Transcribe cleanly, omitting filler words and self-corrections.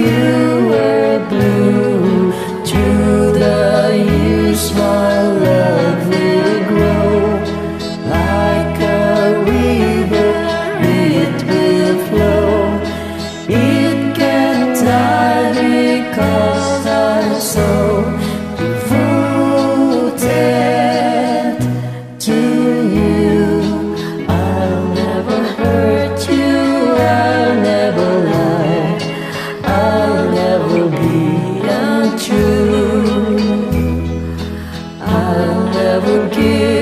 you were blue. Through the years my love will grow. Like a river it will flow. It can't die because I'm so devoted to you. I'll never hurt you, I'll never lie, I'll never be untrue. I'll never give